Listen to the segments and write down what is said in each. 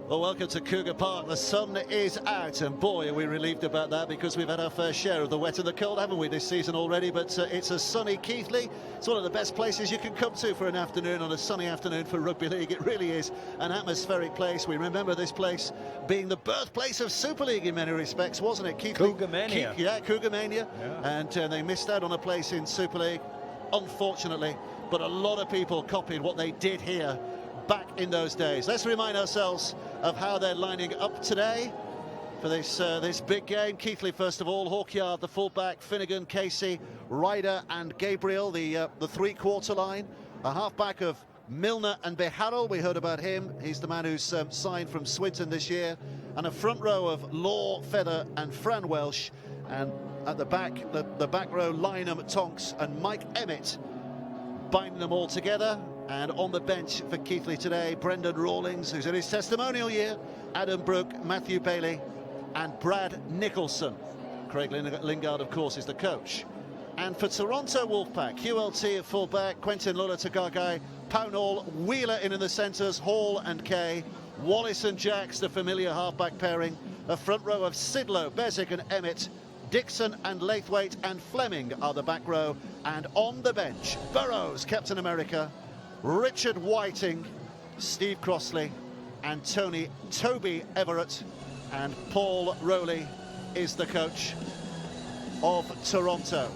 Well, welcome to Cougar Park. The sun is out, and boy, are we relieved about that, because we've had our fair share of the wet and the cold, haven't we, this season already? But it's a sunny Keighley. It's one of the best places you can come to for an afternoon, on a sunny afternoon for rugby league. It really is an atmospheric place. We remember this place being the birthplace of Super League in many respects, wasn't it, Keighley? Cougar Mania. Yeah, Cougar Mania. Yeah. And they missed out on a place in Super League, unfortunately. But a lot of people copied what they did here back in those days. Let's remind ourselves of how they're lining up today for this big game. Keighley, first of all, Hawkyard, the fullback, Finnegan, Casey, Ryder and Gabriel, the three-quarter line. A halfback of Milner and Beharrell, we heard about him. He's the man who's signed from Swinton this year. And a front row of Law, Feather and Fran Welsh. And at the back, the back row, Lynham, Tonks and Mike Emmett, binding them all together. And on the bench for Keighley today, Brendan Rawlings, who's in his testimonial year, Adam Brooke, Matthew Bailey and Brad Nicholson. Craig Lingard, of course, is the coach. And for Toronto Wolfpack, QLT at fullback, Quentin Lula-Tagagai, Pownall, Wheeler in the centres, Hall and Kay, Wallace and Jacks, the familiar halfback pairing, a front row of Sidlow, Bezic and Emmett, Dixon and Laithwaite and Fleming are the back row. And on the bench, Burrows, Captain America, Richard Whiting, Steve Crossley and Toby Everett, and Paul Rowley is the coach of Toronto.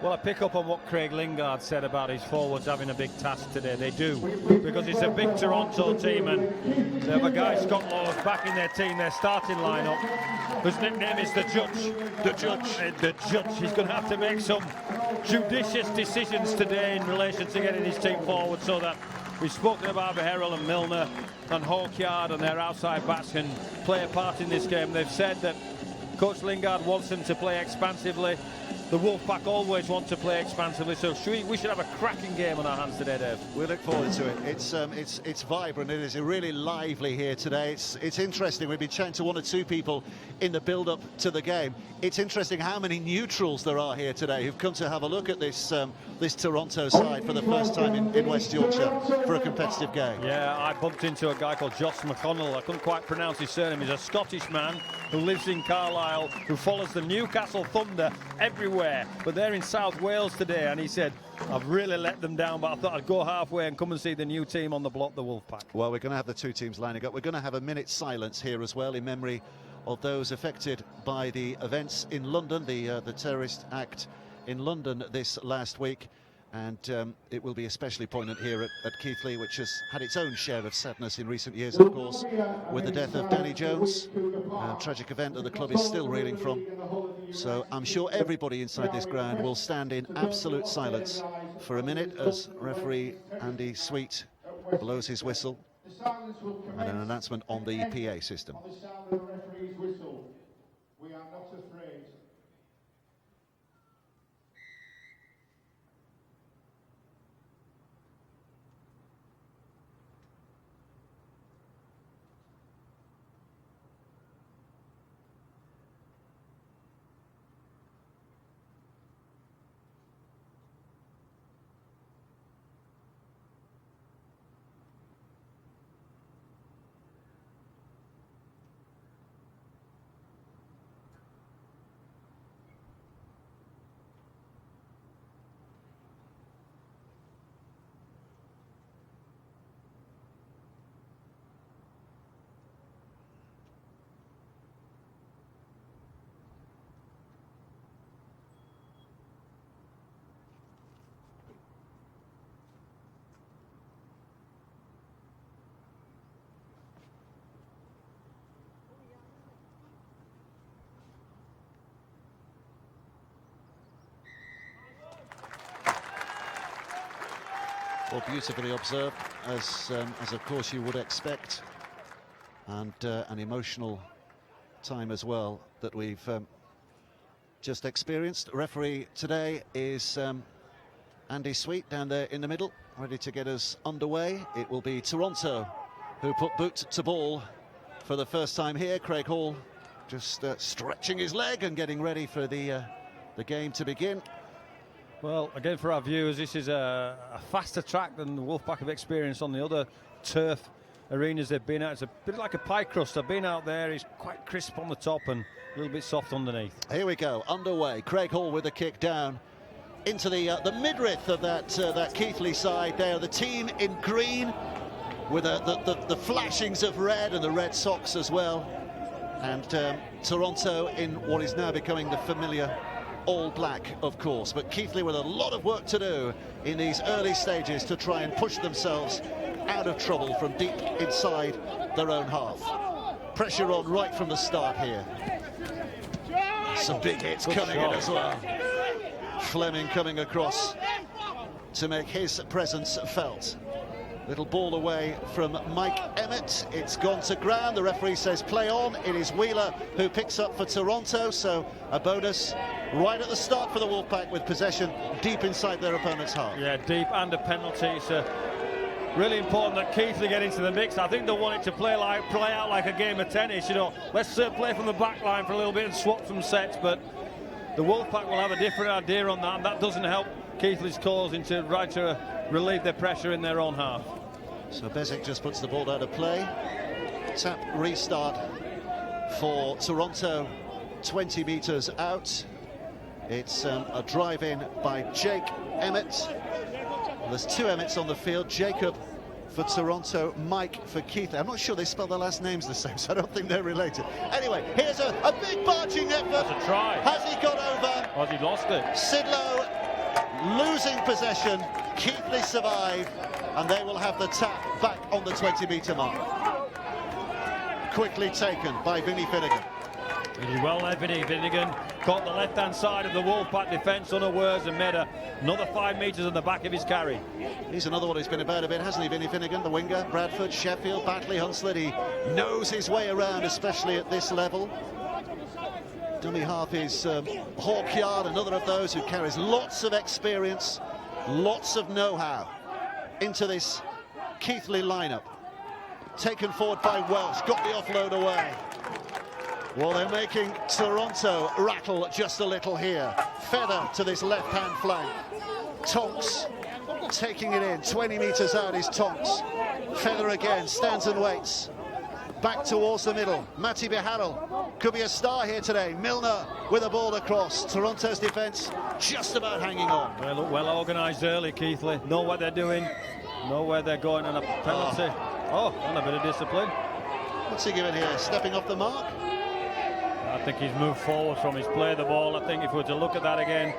Well, I pick up on what Craig Lingard said about his forwards having a big task today. They do, because it's a big Toronto team, and they have a guy, Scott Laws, back in their team, their starting lineup, whose nickname is the Judge. The Judge. He's going to have to make some judicious decisions today in relation to getting his team forward, so that we've spoken about Beharrell and Milner and Hawkyard and their outside backs can play a part in this game. They've said that Coach Lingard wants them to play expansively. The Wolfpack always want to play expansively, so we should have a cracking game on our hands today, Dave. We look forward to it. It's vibrant. It is really lively here today. It's interesting. We've been chatting to one or two people in the build-up to the game. It's interesting how many neutrals there are here today who've come to have a look at this this Toronto side for the first time in West Yorkshire for a competitive game. Yeah, I bumped into a guy called Josh McConnell. I couldn't quite pronounce his surname. He's a Scottish man who lives in Carlisle, who follows the Newcastle Thunder everywhere. But they're in South Wales today, and he said, I've really let them down, but I thought I'd go halfway and come and see the new team on the block, the Wolfpack. Well, we're going to have the two teams lining up. We're going to have a minute's silence here as well in memory of those affected by the events in London, the terrorist act in London this last week. And it will be especially poignant here at Keighley, which has had its own share of sadness in recent years, of course, with the death of Danny Jones, a tragic event that the club is still reeling from. So I'm sure everybody inside this ground will stand in absolute silence for a minute as referee Andy Sweet blows his whistle, and an announcement on the PA system. We are not afraid. Well, beautifully observed, as of course you would expect, and an emotional time as well that we've just experienced. Referee today is Andy Sweet down there in the middle, ready to get us underway. It will be Toronto who put boot to ball for the first time here. Craig Hall just stretching his leg and getting ready for the game to begin. Well, again, for our viewers, this is a faster track than the Wolfpack have experienced on the other turf arenas they've been at. It's a bit like a pie crust. I've been out there. It's quite crisp on the top and a little bit soft underneath. Here we go, underway. Craig Hall with the kick down into the midriff of that Keighley side there. The team in green with the flashings of red and the red socks as well. And Toronto in what is now becoming the familiar all black, of course. But Keighley with a lot of work to do in these early stages to try and push themselves out of trouble from deep inside their own half. Pressure on right from the start here. Some big hits coming in as well. Fleming coming across to make his presence felt. Little ball away from Mike Emmett. It's gone to ground. The referee says play on. It is Wheeler who picks up for Toronto, so a bonus right at the start for the Wolfpack with possession deep inside their opponent's half. Yeah, deep and a penalty. It's really important that Keighley get into the mix. I think they want it to play out like a game of tennis. You know, let's play from the back line for a little bit and swap some sets, but the Wolfpack will have a different idea on that, and that doesn't help Keighley's cause to relieve their pressure in their own half. So Bezic just puts the ball out of play. Tap restart for Toronto, 20 metres out. It's a drive in by Jake Emmett. There's two Emmets on the field. Jacob for Toronto, Mike for Keighley. I'm not sure they spell their last names the same, so I don't think they're related. Anyway, here's a big barging effort. That's a try. Has he got over? Has he lost it? Sidlow losing possession. Keighley survive, and they will have the tap back on the 20-metre mark. Quickly taken by Vinnie Finnegan. Really well there, Vinnie Finnegan. Caught the left-hand side of the Wolfpack defence unawares and made another 5 metres on the back of his carry. He's another one who's been about a bit, hasn't he, Vinnie Finnegan, the winger? Bradford, Sheffield, Batley, Hunslet. He knows his way around, especially at this level. Dummy half is Hawkyard, another of those who carries lots of experience, lots of know-how into this Keighley lineup. Taken forward by Welsh, got the offload away. Well, they're making Toronto rattle just a little here. Feather to this left-hand flank. Tonks taking it in. 20 metres out is Tonks. Feather again, stands and waits. Back towards the middle. Matty Biharel could be a star here today. Milner with a ball across. Toronto's defence just about hanging on. They look well organised early, Keighley. Know what they're doing, know where they're going, and a penalty. Oh, and a bit of discipline. What's he giving here? Stepping off the mark? I think he's moved forward from his play of the ball. I think if we were to look at that again,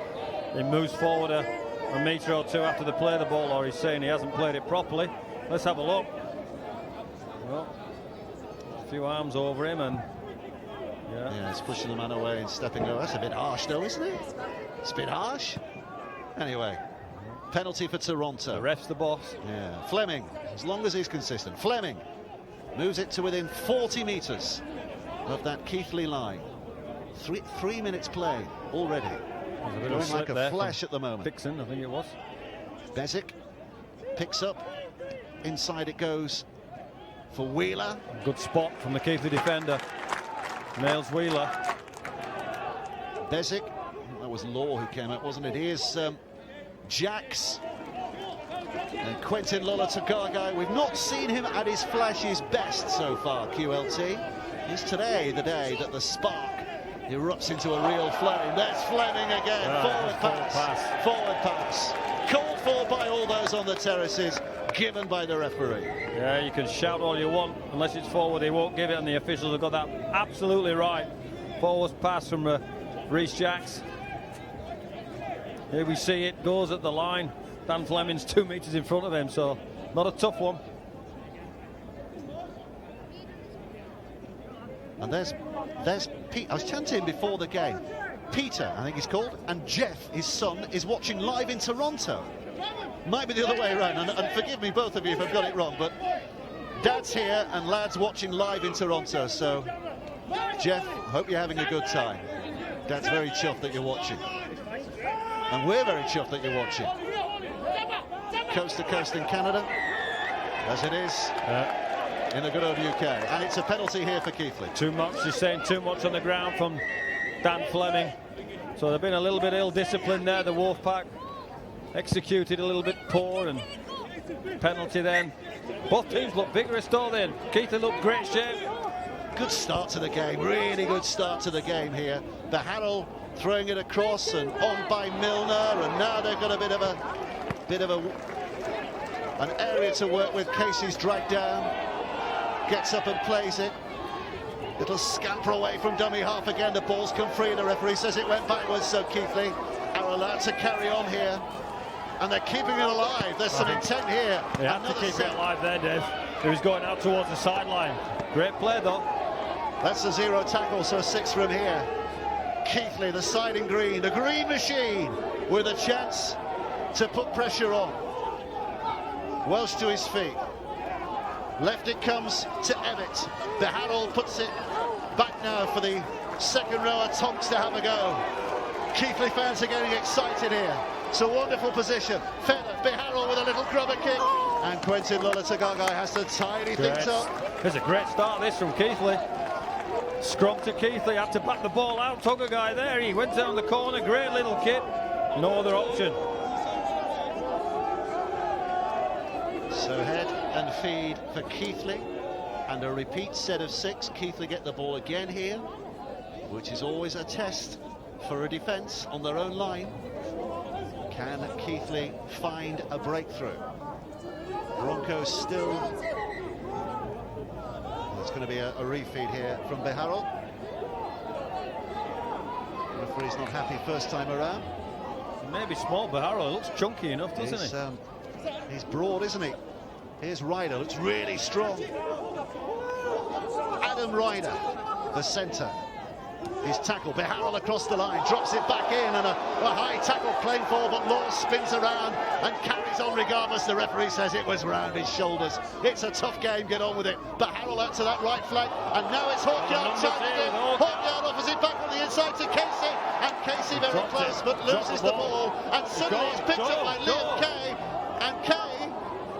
he moves forward a metre or two after the play of the ball, or he's saying he hasn't played it properly. Let's have a look. Well, a few arms over him, and yeah, he's pushing the man away and stepping over. That's a bit harsh though, isn't it? It's a bit harsh. Anyway, penalty for Toronto. The ref's the boss. Yeah, Fleming, as long as he's consistent. Fleming moves it to within 40 metres of that Keighley line. 3 minutes play already. Going like a flash at the moment. Dixon, I think it was. Bezic picks up. Inside it goes for Wheeler. Good spot from the Keighley defender. Nails Wheeler. Bezic. That was Law who came out, wasn't it? Here's Jacks. And Quentin Lola-Tagagai. We've not seen him at his flashes best so far, QLT. Is today the day that the spark erupts into a real flame? There's Fleming again. Forward pass. Forward pass. Called for by all those on the terraces, given by the referee. Yeah, you can shout all you want. Unless it's forward, he won't give it, and the officials have got that absolutely right. Forward pass from Rhys Jacks. Here we see it, goes at the line. Dan Fleming's 2 metres in front of him, so not a tough one. And there's Pete. I was chanting before the game. Peter, I think he's called, and Jeff, his son, is watching live in Toronto. Might be the other way around, and forgive me, both of you, if I've got it wrong, but Dad's here and Lad's watching live in Toronto. So, Jeff, hope you're having a good time. Dad's very chuffed that you're watching. And we're very chuffed that you're watching. Coast to coast in Canada, as it is in the good old UK. And it's a penalty here for Keighley. Too much, he's saying too much on the ground from Dan Fleming. So they've been a little bit ill-disciplined there, the Wolfpack. Executed a little bit poor, and penalty then Both teams look vigorous, don't they? Keighley looked great shape. Good start to the game, really good start to the game here. Beharrell throwing it across and on by Milner, and now they've got a bit of an area to work with. Casey's dragged down, gets up and plays it. Little scamper away from dummy half again. The ball's come free and the referee says it went backwards, so Keighley are allowed to carry on here. And they're keeping it alive. There's some intent here. They have to keep it alive there, Dave. He was going out towards the sideline. Great play, though. That's a 0 tackle, so 6 from here. Keighley, the side in green, the green machine, with a chance to put pressure on. Welsh to his feet. Left it comes to Emmett. Beharrell puts it back now for the second rower Tonks to have a go. Keighley fans are getting excited here. It's a wonderful position. Feather, Beharrell with a little grubber kick. And Quentin Lolatagagai has to tidy things up. There's a great start this from Keighley. Scrum to Keighley, had to back the ball out. Tagagai there, he went down the corner. Great little kid. No other option. So head and feed for Keighley. And a repeat set of 6. Keighley get the ball again here, which is always a test for a defence on their own line. Can Keighley find a breakthrough? Broncos still... There's going to be a refeed here from Beharrell. Referee's not happy first time around. Maybe small Beharrell, looks chunky enough, doesn't he? He's broad, isn't he? Here's Ryder, looks really strong. Adam Ryder, the centre. His tackle, Beharrell across the line, drops it back in, and a high tackle claimed for, but Law spins around and carries on regardless. The referee says it was round his shoulders. It's a tough game, get on with it. Beharrell out to that right flank, and now it's Hawkyard chiming in. Hawkyard offers it back on the inside to Casey, and Casey very close, but loses the ball, and suddenly it's picked up by Liam Kay, and Kay,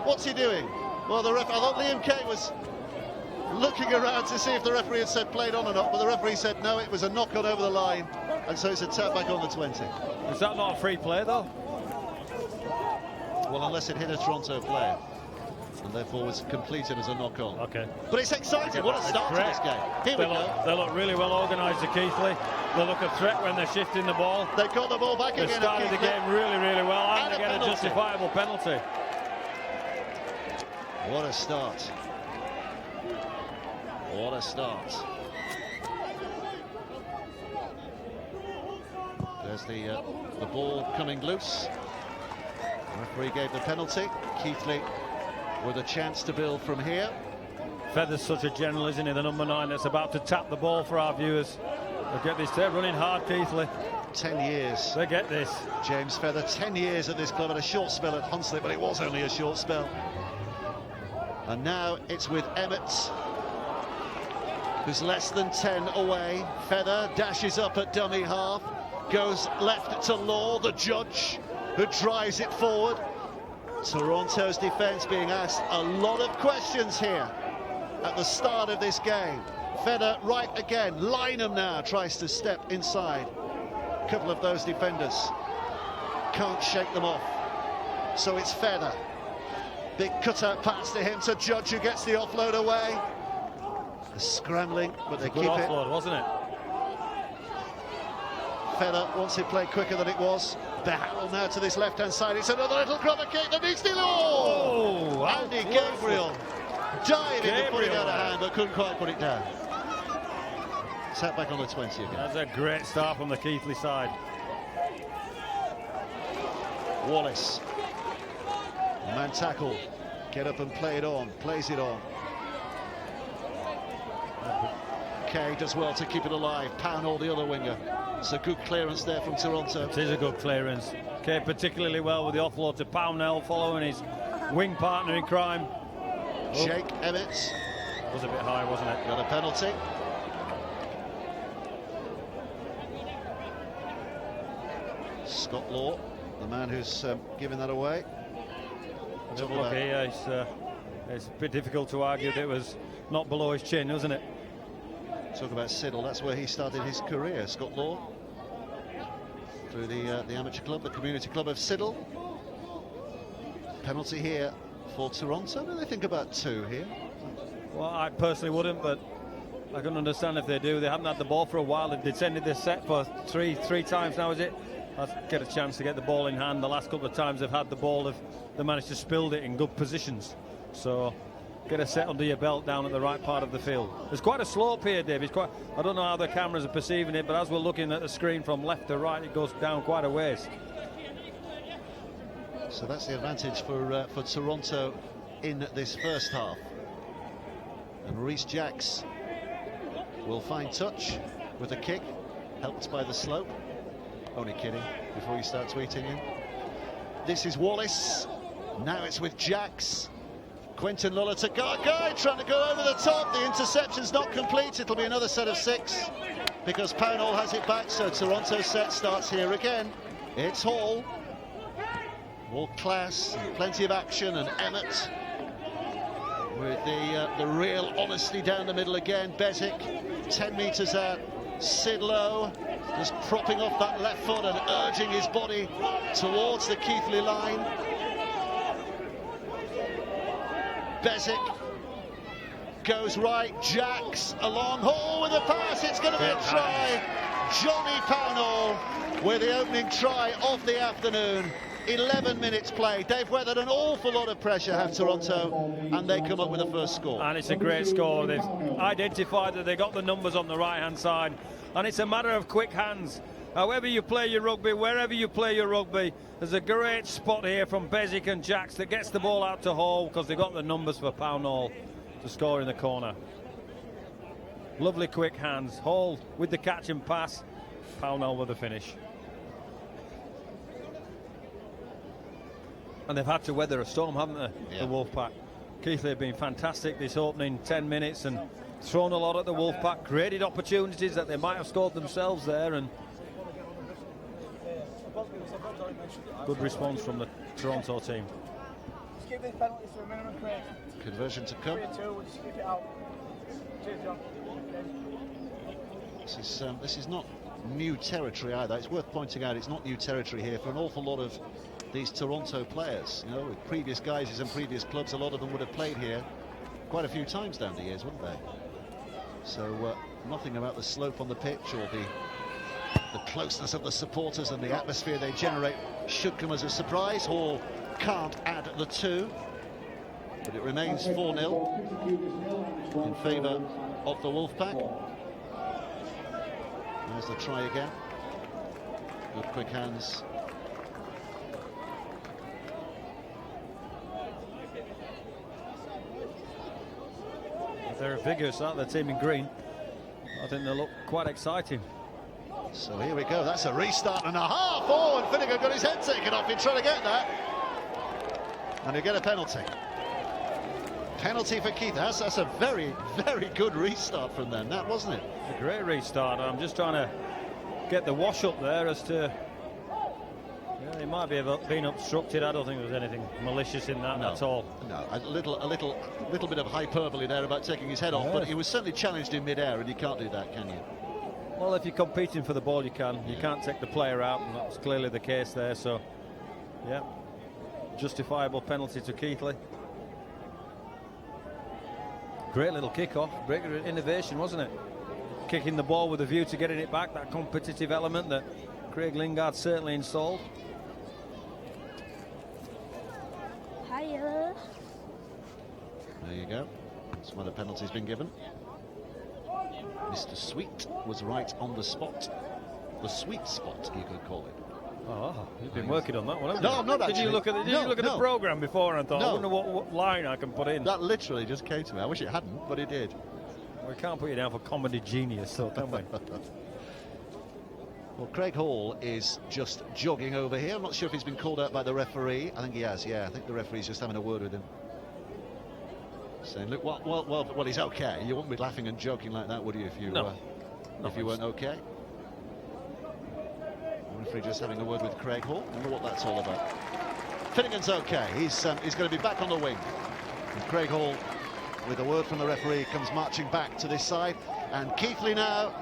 what's he doing? Well, I thought Liam Kay was looking around to see if the referee had said played on or not, but the referee said no, it was a knock on over the line, and so it's a tap back on the 20. Is that not a free play, though? Well, unless it hit a Toronto player, and therefore was completed as a knock on. Okay. But it's exciting. What a start to this game. Here we go. They look really well organised, the Keighley. They look a threat when they're shifting the ball. They've got the ball back again. They started the game really, really well, and they get a justifiable penalty. What a start. What a start. There's the ball coming loose. The referee gave the penalty. Keighley with a chance to build from here. Feather's such a general, isn't he? The number 9 that's about to tap the ball for our viewers. They get this. They're running hard, Keighley. 10 years. They get this. James Feather, 10 years at this club, had a short spell at Hunslet, but it was only a short spell. And now it's with Emmett, who's less than 10 away. Feather dashes up at dummy half, goes left to Law, the judge, who drives it forward. Toronto's defence being asked a lot of questions here at the start of this game. Feather right again. Lynham now tries to step inside. A couple of those defenders can't shake them off. So it's Feather. Big cutout pass to him to Judge, who gets the offload away. Scrambling, but they keep it. Offload, wasn't it? Feather wants it played quicker than it was. Beharrell now to this left-hand side. It's another little grubber kick that needs to Oh, Andy Gabriel diving and putting out a hand, but couldn't quite put it down. Sat back on the 20 again. That's a great start from the Keighley side. Wallace. Man tackle. Get up and play it on. Plays it on. Kay does well to keep it alive. Pownall, the other winger. It's a good clearance there from Toronto. It is a good clearance. Kay particularly well with the offload to Pownall, following his wing partner in crime. Jake Emmett. Was a bit high, wasn't it? Got a penalty. Scott Law, the man who's given that away. Look here, it's a bit difficult to argue that it was not below his chin, wasn't it? Talk about Siddle, that's where he started his career, Scott Law. Through the amateur club, the community club of Siddle. Penalty here for Toronto? Do they think about 2 here? Well, I personally wouldn't, but I can understand if they do. They haven't had the ball for a while. They've descended this set for three times now, is it? I'll get a chance to get the ball in hand. The last couple of times they've had the ball, they managed to spill it in good positions. So get a set under your belt down at the right part of the field. There's quite a slope here, Dave. I don't know how the cameras are perceiving it, but as we're looking at the screen from left to right, it goes down quite a ways. So that's the advantage for Toronto in this first half. And Rhys Jacks will find touch with a kick, helped by the slope. Only kidding, before you start tweeting in. This is Wallace. Now it's with Jacks. Quentin Luller to Gargay, trying to go over the top. The interception's not complete. It'll be another set of 6 because Pownall has it back. So Toronto's set starts here again. It's Hall. All class, plenty of action, and Emmett with the real honesty down the middle again. Bezic, 10 metres out. Sidlow just propping off that left foot and urging his body towards the Keighley line. Bezic goes right, Jacks along, Hall with a pass, it's going to be a try. Johnny Pownall with the opening try of the afternoon. 11 minutes play. They've weathered an awful lot of pressure, have Toronto, and they come up with the first score. And it's a great score. They've identified that they got the numbers on the right-hand side, and it's a matter of quick hands. However you play your rugby, wherever you play your rugby, there's a great spot here from Bezic and Jacks that gets the ball out to Hall because they've got the numbers for Pownall to score in the corner. Lovely quick hands. Hall with the catch and pass, Pownall with the finish. And they've had to weather a storm, haven't they, the Wolfpack? Keighley have been fantastic this opening 10 minutes and thrown a lot at the Wolfpack, created opportunities that they might have scored themselves there, and good response from the Toronto team. Just keep these penalties to a minimum, Craig. Conversion to come. 3-2, we'll just keep it out. Cheers, John. This is not new territory either. It's worth pointing out it's not new territory here for an awful lot of these Toronto players. You know, with previous guises and previous clubs, a lot of them would have played here quite a few times down the years, wouldn't they? So nothing about the slope on the pitch or the closeness of the supporters and the atmosphere they generate should come as a surprise. Hall can't add the 2, but it remains 4-0 in favour of the Wolfpack. There's the try again. Good quick hands. They're vigorous, aren't they, team in green? I think they look quite exciting. So here we go, that's a restart and a half. Oh, and Finnegan got his head taken off in trying to get that. And you get a penalty. Penalty for Keith. That's a very, very good restart from them, that, wasn't it? It's a great restart. I'm just trying to get the wash up there as to... Yeah, he might be been obstructed. I don't think there was anything malicious in that at all. No, a little bit of hyperbole there about taking his head off, but he was certainly challenged in mid-air, and you can't do that, can you? Well, if you're competing for the ball, you can. You can't take the player out, and that was clearly the case there. So, yeah, justifiable penalty to Keighley. Great little kick-off, great innovation, wasn't it? Kicking the ball with a view to getting it back, that competitive element that Craig Lingard certainly installed. Hiya. There you go. That's why the penalty's been given. Mr. Sweet was right on the spot. The sweet spot, you could call it. Oh, you've been working on that one, haven't No, you? I'm not Did actually. you look at the programme before and thought, I wonder what line I can put in? That literally just came to me. I wish it hadn't, but it did. We can't put you down for comedy genius, though, can we? Well, Craig Hall is just jogging over here. I'm not sure if he's been called out by the referee. I think he has, yeah. I think the referee's just having a word with him. Saying, look, well, he's okay. You wouldn't be laughing and joking like that, would you, if you weren't okay? The referee just having a word with Craig Hall. I wonder what that's all about. Finnegan's okay. He's going to be back on the wing. And Craig Hall, with a word from the referee, comes marching back to this side. And Keighley now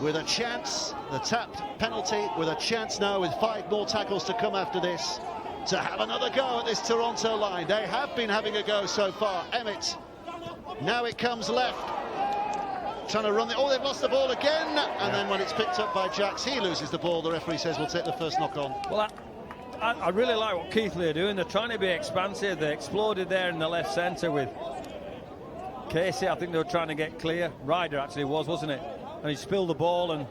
with a chance, the tapped penalty, with a chance now with 5 more tackles to come after this. to have another go at this Toronto line. They have been having a go so far. Emmett, now it comes left, trying to run the, they've lost the ball again, and then when it's picked up by Jacks, he loses the ball. The referee says we'll take the first knock on. Well, I really like what Keighley are doing. They're trying to be expansive. They exploded there in the left centre with Casey. I think they were trying to get clear. Ryder actually wasn't it? And he spilled the ball, and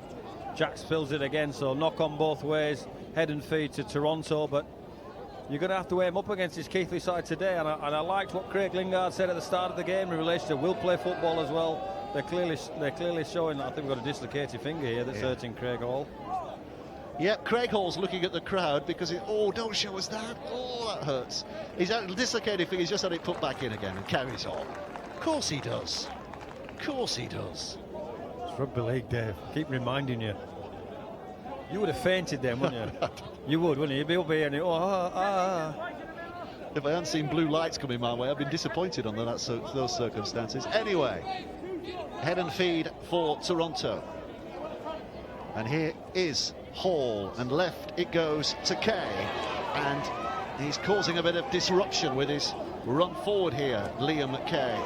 Jack spills it again. So knock on both ways, head and feet to Toronto. But you're going to have to weigh him up against his Keighley side today. And I liked what Craig Lingard said at the start of the game in relation to will play football as well. They're clearly showing. I think we've got a dislocated finger here that's hurting Craig Hall. Yep, Craig Hall's looking at the crowd because don't show us that. Oh, that hurts. He's had a dislocated finger. He's just had it put back in again and carries on. Of course he does. Of course he does. It's rugby league, Dave. Keep reminding you. You would have fainted then, wouldn't you? You would, wouldn't you? You'd be up here and If I hadn't seen blue lights coming my way, I'd been disappointed under those circumstances. Anyway, head and feed for Toronto. And here is Hall, and left it goes to Kay, and he's causing a bit of disruption with his run forward here, Liam Kay.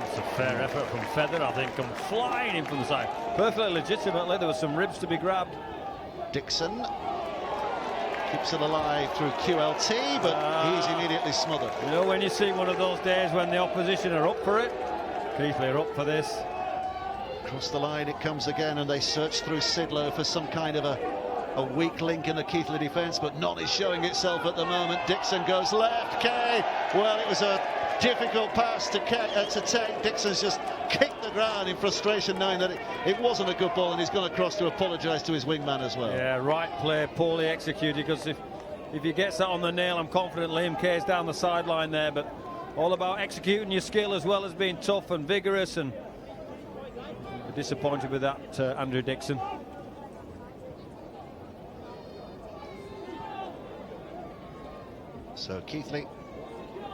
It's a fair effort from Feather, I think, come flying in from the side. Perfectly legitimately, there were some ribs to be grabbed. Dixon keeps it alive through QLT, but he's immediately smothered. You know, when you see one of those days when the opposition are up for it, Keighley are up for this. Across the line it comes again, and they search through Sidlow for some kind of a weak link in the Keighley defence, but none is showing itself at the moment. Dixon goes left. Kay, well, it was a difficult pass to take. Dixon's just kicked the ground in frustration, knowing that it wasn't a good ball, and he's gone across to apologise to his wingman as well. Yeah, right play, poorly executed, because if he gets that on the nail, I'm confident Liam Kay's down the sideline there, but all about executing your skill as well as being tough and vigorous, and disappointed with that, Andrew Dixon. So Keighley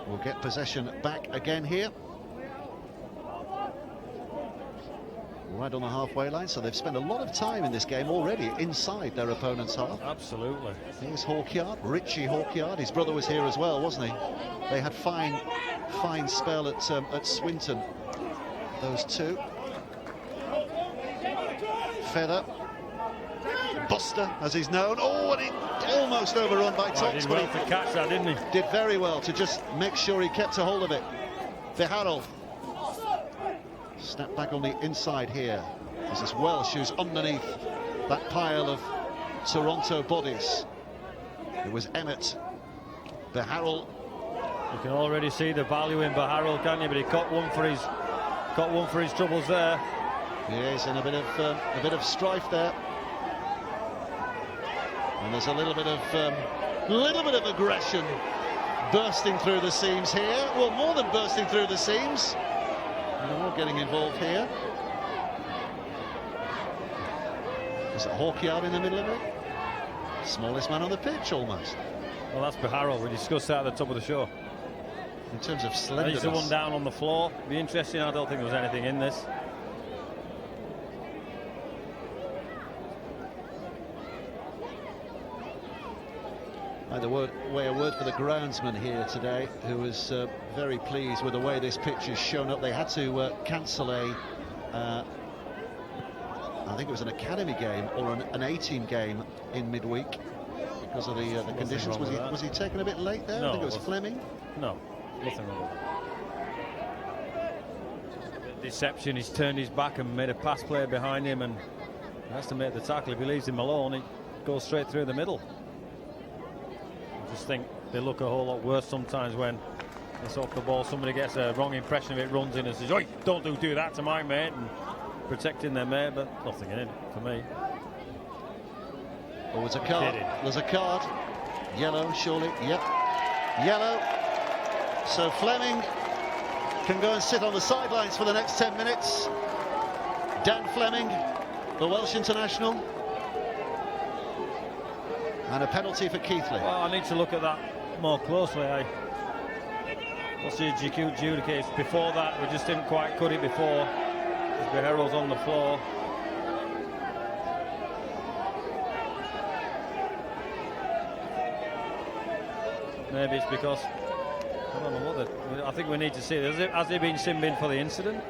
will get possession back again here. Right on the halfway line, so they've spent a lot of time in this game already inside their opponent's half. Absolutely. Here's Hawkyard, Richie Hawkyard. His brother was here as well, wasn't he? They had fine spell at Swinton, those two. Feather, Buster, as he's known. Oh, and he almost overrun by Tox. He did well to catch that, didn't he? Did very well to just make sure he kept a hold of it. Beharrell. Snap back on the inside here. This is Welsh who's underneath that pile of Toronto bodies. It was Emmett. Beharrell. You can already see the value in Beharrell, can't you? But he got one for his troubles there. Yes, and a bit of strife there, and there's a little bit of aggression bursting through the seams here. Well, more than bursting through the seams, more getting involved here. Is it Hawkyard in the middle of it? Smallest man on the pitch, almost. Well, that's Beharrell. We discussed that at the top of the show. In terms of slenderness. He's the one down on the floor. Be interesting. I don't think there was anything in this. A word for the groundsman here today, who was very pleased with the way this pitch has shown up. They had to cancel I think it was an academy game or an 18 game in midweek because of the conditions. Was he taken a bit late there? No, I think it was Fleming. No, nothing wrong with that. Deception. He's turned his back and made a pass play behind him, and has to make the tackle. If he leaves him alone, he goes straight through the middle. I just think they look a whole lot worse sometimes when it's off the ball. Somebody gets a wrong impression of it, runs in and says, "Oi, don't do that to my mate," and protecting their mate, but nothing in it for me. Oh, it's a card. There's a card. Yellow, surely. Yep. Yellow. So Fleming can go and sit on the sidelines for the next 10 minutes. Dan Fleming, the Welsh international. And a penalty for Keighley. Well, I need to look at that more closely. What's the adjudication? Before that, we just didn't quite cut it before. Beharrell's on the floor. Maybe it's because I don't know what. I think we need to see. Has he been sin bin for the incident?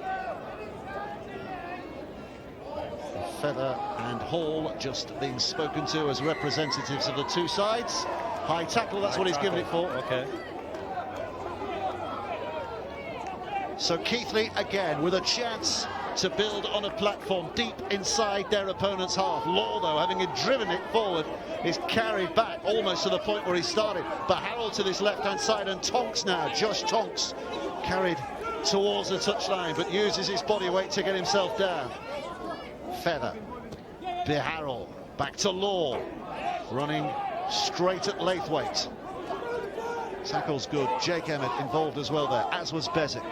Feather and Hall just being spoken to as representatives of the two sides. High tackle, that's what he's given it for. Okay. So Keighley again with a chance to build on a platform deep inside their opponent's half. Law, though, having driven it forward, is carried back almost to the point where he started. But Harold to this left-hand side, and Tonks now, Josh Tonks, carried towards the touchline, but uses his body weight to get himself down. Feather, Harrell, back to Law, running straight at Laithwaite. Tackle's good. Jake Emmett involved as well there, as was Bezic.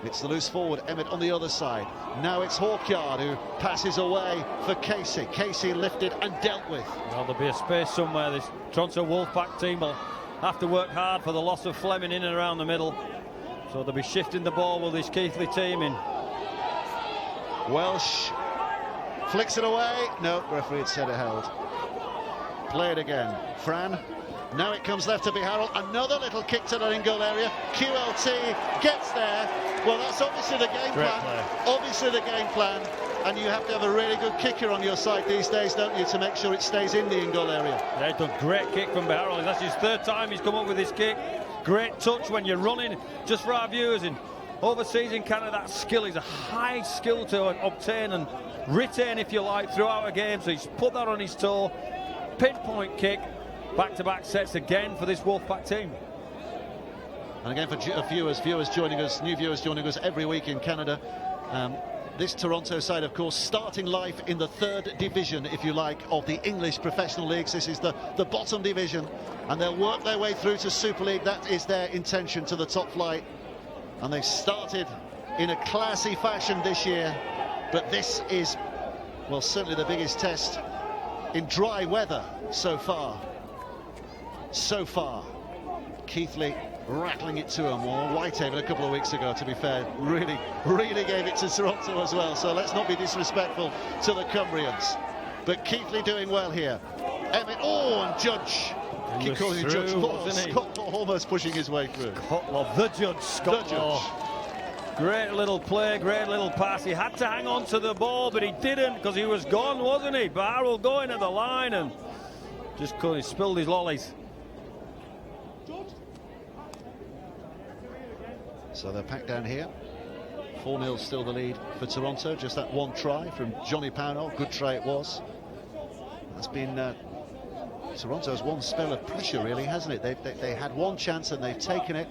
It's the loose forward, Emmett on the other side. Now it's Hawkyard who passes away for Casey. Casey lifted and dealt with. Well, there'll be a space somewhere. This Toronto Wolfpack team will have to work hard for the loss of Fleming in and around the middle. So they'll be shifting the ball with this Keighley team in. Welsh flicks it away. No, referee had said it held. Play it again. Fran. Now it comes left to be Harold. Another little kick to that in-goal area. QLT gets there. Well, that's obviously the game plan. Obviously the game plan. And you have to have a really good kicker on your side these days, don't you, to make sure it stays in the in-goal area. Yeah, it's a great kick from Harold. That's his third time he's come up with this kick. Great touch when you're running. Just for our viewers, in overseas in Canada, that skill is a high skill to obtain and retain, if you like, throughout a game. So he's put that on his toe. Pinpoint kick. Back-to-back sets again for this Wolfpack team. And again for viewers joining us, new viewers joining us every week in Canada. This Toronto side, of course, starting life in the third division, if you like, of the English professional leagues. This is the bottom division, and they'll work their way through to Super League. That is their intention, to the top flight. And they've started in a classy fashion this year. But this is, well, certainly the biggest test in dry weather so far. Keighley rattling it to them, or Whitehaven a couple of weeks ago, to be fair, really gave it to Toronto as well. So let's not be disrespectful to the Cumbrians. But Keighley doing well here. Emmett, and Judge. Keep calling him Judge Law. Scott Law almost pushing his way through. Scott Law, the Judge, Scott Law. Great little play, great little pass. He had to hang on to the ball, but he didn't, because he was gone, wasn't he? Barrel going at the line and just he spilled his lollies. So they're packed down here. 4-0 still the lead for Toronto. Just that one try from Johnny Pownall. Good try it was. That's been Toronto's one spell of pressure, really, hasn't it? They had one chance and they've taken it.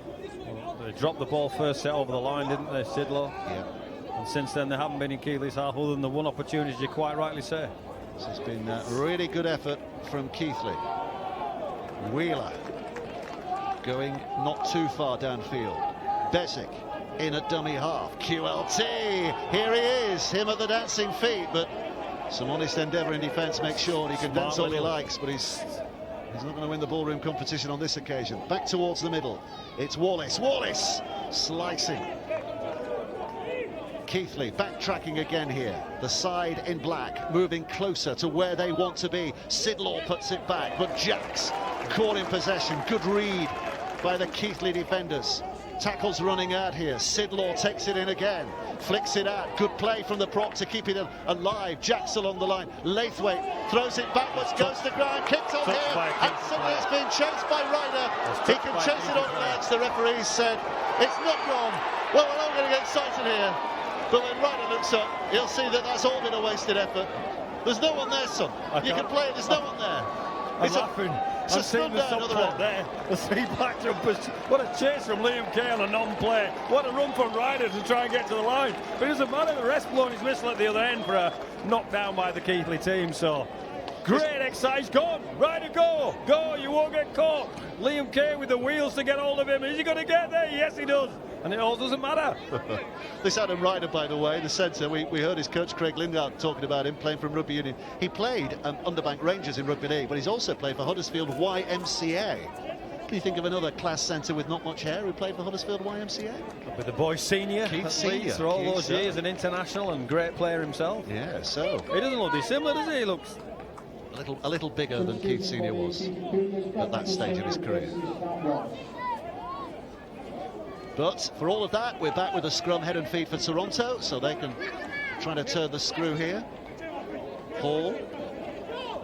Well, they dropped the ball first set over the line, didn't they, Sidlow? Yeah. And since then they haven't been in Keighley's half, other than the one opportunity, as you quite rightly say. This has been a really good effort from Keighley. Wheeler going not too far downfield. Bezic in a dummy half. QLT, here he is, him at the dancing feet, but some honest endeavour in defence makes sure he can dance all he likes, but he's not going to win the ballroom competition on this occasion. Back towards the middle, it's Wallace slicing. Keighley backtracking again here. The side in black moving closer to where they want to be. Sidlaw puts it back, but Jacks caught in possession. Good read by the Keighley defenders. Tackles running out here. Sidlaw takes it in again, flicks it out. Good play from the prop to keep it alive. Jacks along the line. Laithwaite throws it backwards, goes to ground, kicked on here, and suddenly it's been chased by Ryder. He can chase it on legs. The referees said it's not wrong. Well, we're all going to get excited here, but when Ryder looks up, he'll see that that's all been a wasted effort. There's no one there, son. You can play it. There's no one there. I'm laughing. I've seen the subplot there. The three back jumpers. What a chase from Liam Kay on a non-play. What a run from Ryder to try and get to the line. But it doesn't matter. The rest blowing his whistle at the other end for a knockdown by the Keighley team. So great exercise. Go on, Ryder, go. Go. You won't get caught. Liam Kay with the wheels to get hold of him. Is he going to get there? Yes, he does. And it all doesn't matter. This Adam Ryder, by the way, the centre, we heard his coach Craig Lingard talking about him playing from rugby union. He played Underbank Rangers in rugby league, but he's also played for Huddersfield YMCA. Can you think of another class centre with not much hair who played for Huddersfield YMCA? With the boy senior, Keith Senior, for all those years, an international and great player himself. Yeah, so he doesn't look dissimilar, does he? He looks a little bigger than Keith Senior was at that stage of his career. But for all of that, we're back with a scrum head and feet for Toronto, so they can try to turn the screw here. Hall,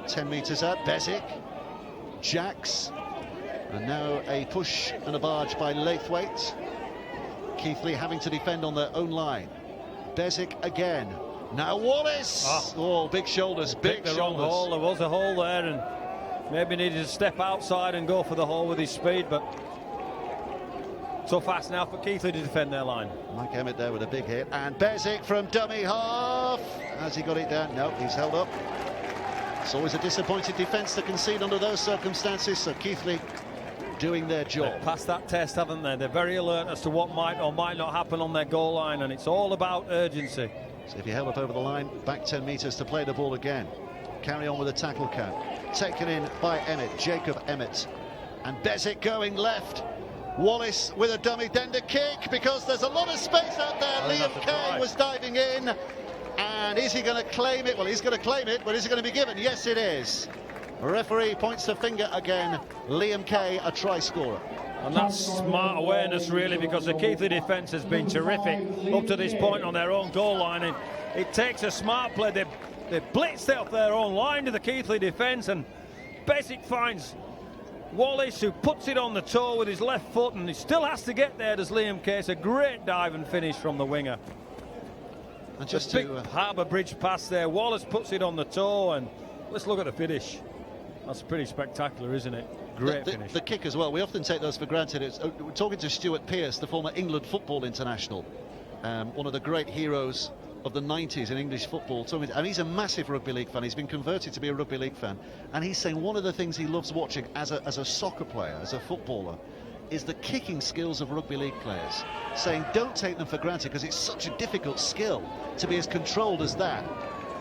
10 metres out, Bezic, Jacks, and now a push and a barge by Laithwaite. Keighley having to defend on their own line. Bezic again. Now Wallace! Oh, big shoulders, big shoulders. Wrong hole. There was a hole there, and maybe needed to step outside and go for the hole with his speed, but so fast now for Keighley to defend their line. Mike Emmett there with a big hit, and Bezic from dummy half. Has he got it down? No, he's held up. It's always a disappointed defence to concede under those circumstances, so Keighley doing their job. They've passed that test, haven't they? They're very alert as to what might or might not happen on their goal line, and it's all about urgency. So if you held up over the line, back 10 metres to play the ball again. Carry on with a tackle count. Taken in by Emmett, Jacob Emmett. And Bezic going left. Wallace with a dummy, then the kick, because there's a lot of space out there. Liam Kay was diving in. And is he going to claim it? Well, he's going to claim it, but is it going to be given? Yes, it is. Referee points the finger again. Liam Kay, a try scorer. And that's smart awareness, really, because the Keighley defence has been terrific up to this point on their own goal line. And it takes a smart play. They blitzed off their own line to the Keighley defence, and Bezic finds Wallace, who puts it on the toe with his left foot, and he still has to get there. Does Liam Kay? It's a great dive and finish from the winger. And just big Harbour Bridge pass there. Wallace puts it on the toe, and let's look at the finish. That's pretty spectacular, isn't it? Great finish. The kick as well, we often take those for granted. We're talking to Stuart Pearce, the former England football international, one of the great heroes of the 90s in English football. And he's a massive rugby league fan. He's been converted to be a rugby league fan. And he's saying one of the things he loves watching as a soccer player, as a footballer, is the kicking skills of rugby league players. Saying don't take them for granted, because it's such a difficult skill to be as controlled as that.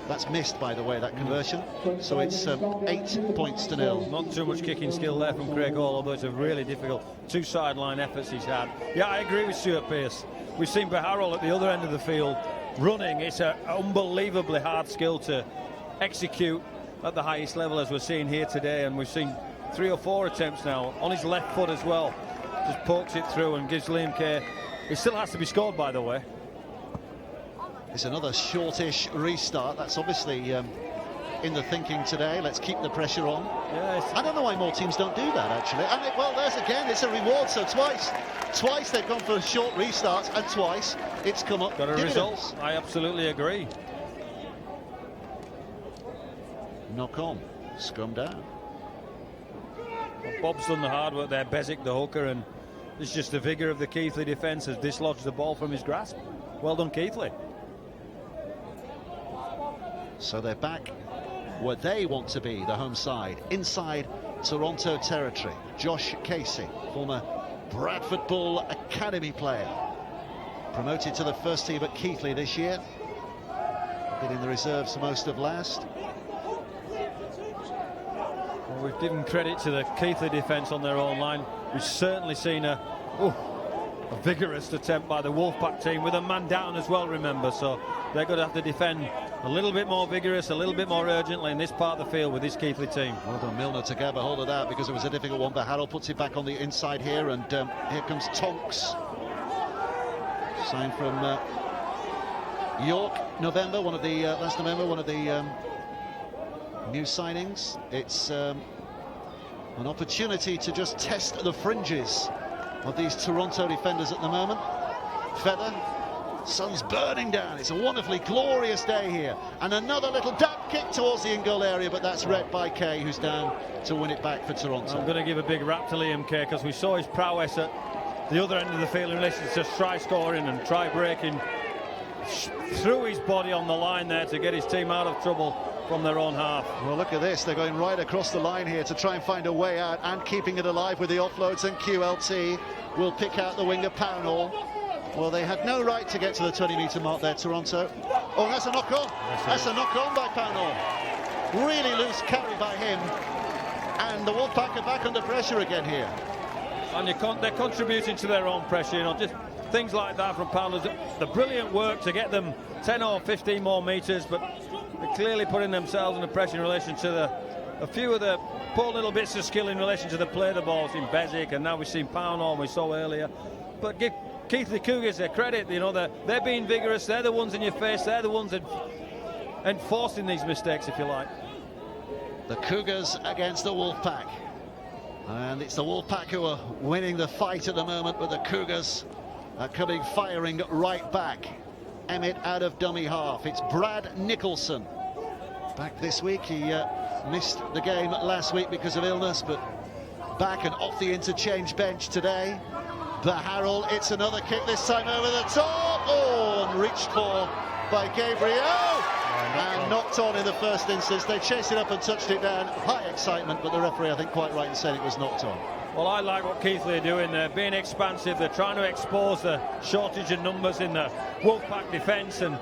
That's missed, by the way, that conversion. So it's 8 points to 0. Not too much kicking skill there from Craig Hall, although it's a really difficult two sideline efforts he's had. Yeah, I agree with Stuart Pearce. We've seen Baharol at the other end of the field running. It's an unbelievably hard skill to execute at the highest level, as we're seeing here today. And we've seen 3 or 4 attempts now on his left foot as well. Just pokes it through and gives Liam Kay. It still has to be scored, by the way. It's another shortish restart. That's obviously in the thinking today. Let's keep the pressure on. Yes. I don't know why more teams don't do that, actually. And well, there's again, it's a reward. So twice they've gone for short restarts, and twice it's come up. Got a result. I absolutely agree. Knock on, scrum down. Well, Bob's done the hard work there. Bezic, the hooker, and it's just the vigour of the Keighley defence has dislodged the ball from his grasp. Well done, Keighley. So they're back where they want to be, the home side, inside Toronto territory. Josh Casey, former Bradford Bull Academy player, promoted to the first team at Keighley this year. Been in the reserves most of last. Well, we've given credit to the Keighley defence on their own line. We've certainly seen a vigorous attempt by the Wolfpack team, with a man down as well, remember, so they're going to have to defend a little bit more vigorous, a little bit more urgently in this part of the field with this Keighley team. Well done, Milner, to grab a hold of that, because it was a difficult one, but Harold puts it back on the inside here, and here comes Tonks. Signed from York, November, one of the last November, one of the new signings. It's an opportunity to just test the fringes of these Toronto defenders at the moment. Feather, sun's burning down. It's a wonderfully glorious day here, and another little dab kick towards the in-goal area, but that's read by Kay, who's down to win it back for Toronto. I'm going to give a big rap to Liam Kay, because we saw his prowess at the other end of the field in relation to try scoring and try breaking. Threw his body on the line there to get his team out of trouble from their own half. Well, look at this. They're going right across the line here to try and find a way out, and keeping it alive with the offloads, and QLT will pick out the winger Pownall. Well, they had no right to get to the 20-metre mark there, Toronto. Oh, that's a knock-on. That's a knock-on by Pownall. Really loose carry by him. And the Wolfpack are back under pressure again here. And they're contributing to their own pressure, you know, just things like that from Pownall. The brilliant work to get them 10 or 15 more metres, but they're clearly putting themselves under pressure in relation to a few of the poor little bits of skill in relation to the play of the balls in Bezic, and now we've seen Pownall, we saw earlier. But give Keighley Cougars their credit, you know, they're being vigorous, they're the ones in your face, they're the ones enforcing these mistakes, if you like. The Cougars against the Wolfpack. And it's the Wolfpack who are winning the fight at the moment, but the Cougars are coming firing right back. Emmett out of dummy half. It's Brad Nicholson. Back this week. He missed the game last week because of illness, but back and off the interchange bench today. The Harrell, it's another kick, this time over the top. Oh, and reached for by Gabriel. And knocked on in the first instance. They chased it up and touched it down. High excitement, but the referee, I think, quite right in saying it was knocked on. Well, I like what Keighley are doing. They're being expansive. They're trying to expose the shortage of numbers in the Wolfpack defence. And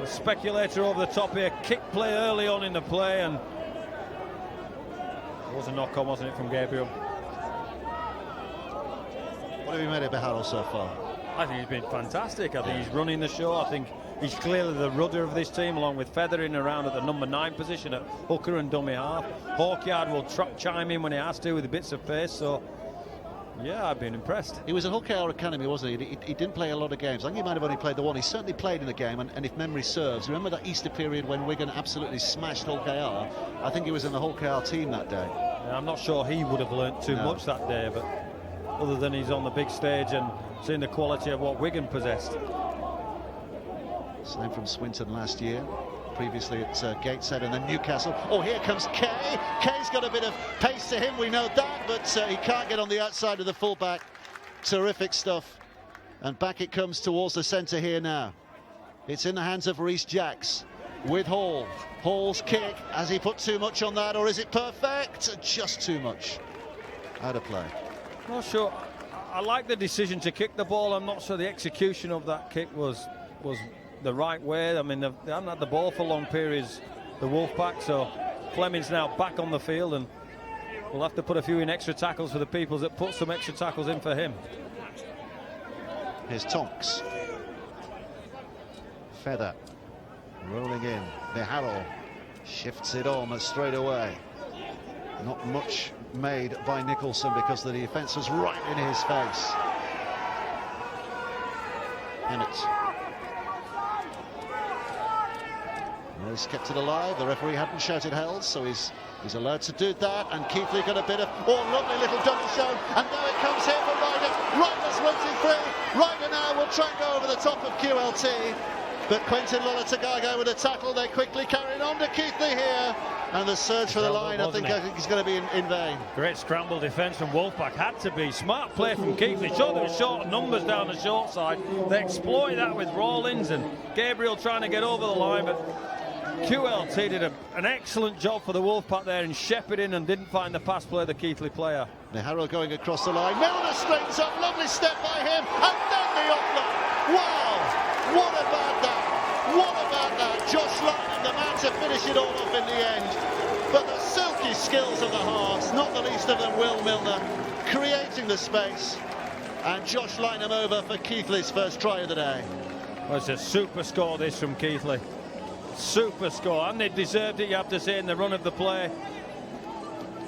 the speculator over the top here, kick play early on in the play, and it was a knock on, wasn't it, from Gabriel? What have you made of Harrell so far? I think he's been fantastic. I think he's running the show. I think he's clearly the rudder of this team, along with Feathering around at the number 9 position at hooker and dummy half. Hawkyard will chime in when he has to with the bits of pace. So, yeah, I've been impressed. He was at Hull KR Academy, wasn't he? He didn't play a lot of games. I think he might have only played the one. He certainly played in a game, and if memory serves, remember that Easter period when Wigan absolutely smashed Hull KR? I think he was in the Hull KR team that day. Yeah, I'm not sure he would have learnt too much that day, but other than he's on the big stage and seeing the quality of what Wigan possessed. Same from Swinton last year, previously at Gateshead and then Newcastle. Oh, here comes Kay. Kay's got a bit of pace to him, we know that, but he can't get on the outside of the fullback. Terrific stuff. And back it comes towards the centre here now. It's in the hands of Rhys Jacks with Hall. Hall's kick, has he put too much on that, or is it perfect? Just too much. Out of play. Not sure. I like the decision to kick the ball. I'm not sure the execution of that kick was the right way. I mean, they haven't had the ball for long periods, the Wolfpack, so Fleming's now back on the field, and we'll have to put a few in extra tackles for the Peoples that put some extra tackles in for him. Here's Tonks. Feather rolling in. Harrell shifts it on straight away. Not much made by Nicholson because the defence was right in his face. Emmett. Well, he's kept it alive. The referee hadn't shouted held, so he's allowed to do that. And Keighley got a bit of lovely little double show. And now it comes here for Ryder. Ryder's running free. Ryder now will try and go over the top of QLT. But Quentin Lolatagago with a tackle. They quickly carried on to Keighley here. And the surge for the line, I think is going to be in vain. Great scramble defence from Wolfpack. Had to be. Smart play from Keighley. Sure, there were short numbers down the short side. They exploit that with Rawlins and Gabriel trying to get over the line. But QLT did an excellent job for the Wolfpack there in shepherding and didn't find the pass play, the Keighley player. Harrell going across the line. Milner straightens up. Lovely step by him. And then the offload. Wow! What about that? What about that? Josh Lynham, the man to finish it all off in the end. But the silky skills of the halves, not the least of them Will Milner, creating the space. And Josh Lynham over for Keighley's first try of the day. Well, it's a super score, this, from Keighley. Super score, and they deserved it, you have to say, in the run of the play.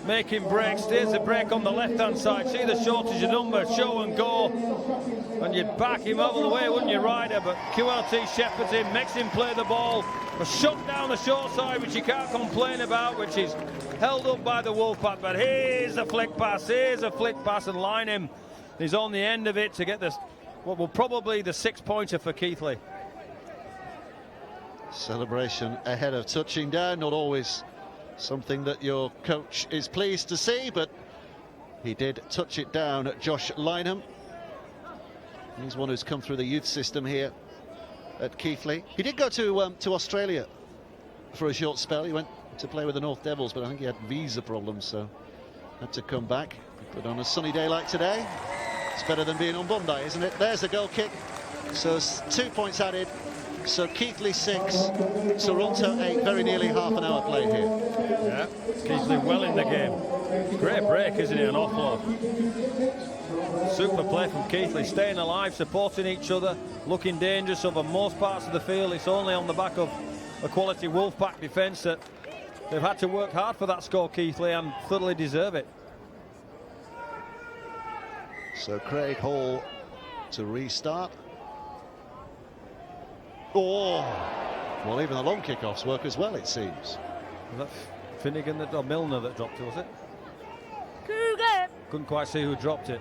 Making breaks, there's a break on the left-hand side. See the shortage of numbers, show and go. And you'd back him all the way, wouldn't you, Ryder? But QLT shepherds him, makes him play the ball. A shot down the short side, which you can't complain about, which is held up by the Wolfpack. But here's a flick pass, and Lynham is on the end of it to get this, what will probably the 6-pointer for Keighley. Celebration ahead of touching down, not always something that your coach is pleased to see, but he did touch it down at Josh Lynham. He's one who's come through the youth system here at Keighley. He did go to Australia for a short spell. He went to play with the North Devils, but I think he had visa problems, so had to come back. But on a sunny day like today, it's better than being on Bondi, isn't it? There's the goal kick. So 2 points added. So Keighley 6, Toronto 8, very nearly half an hour played here. Yeah, Keighley well in the game. Great break, isn't it, an offload. Super play from Keighley, staying alive, supporting each other, looking dangerous over most parts of the field. It's only on the back of a quality Wolfpack defence that They've had to work hard for that score, Keighley, and thoroughly deserve it. So Craig Hall to restart. Oh, well, even the long kickoffs work as well, it seems. Was that Finnegan or Milner that dropped it, was it? Couldn't quite see who dropped it.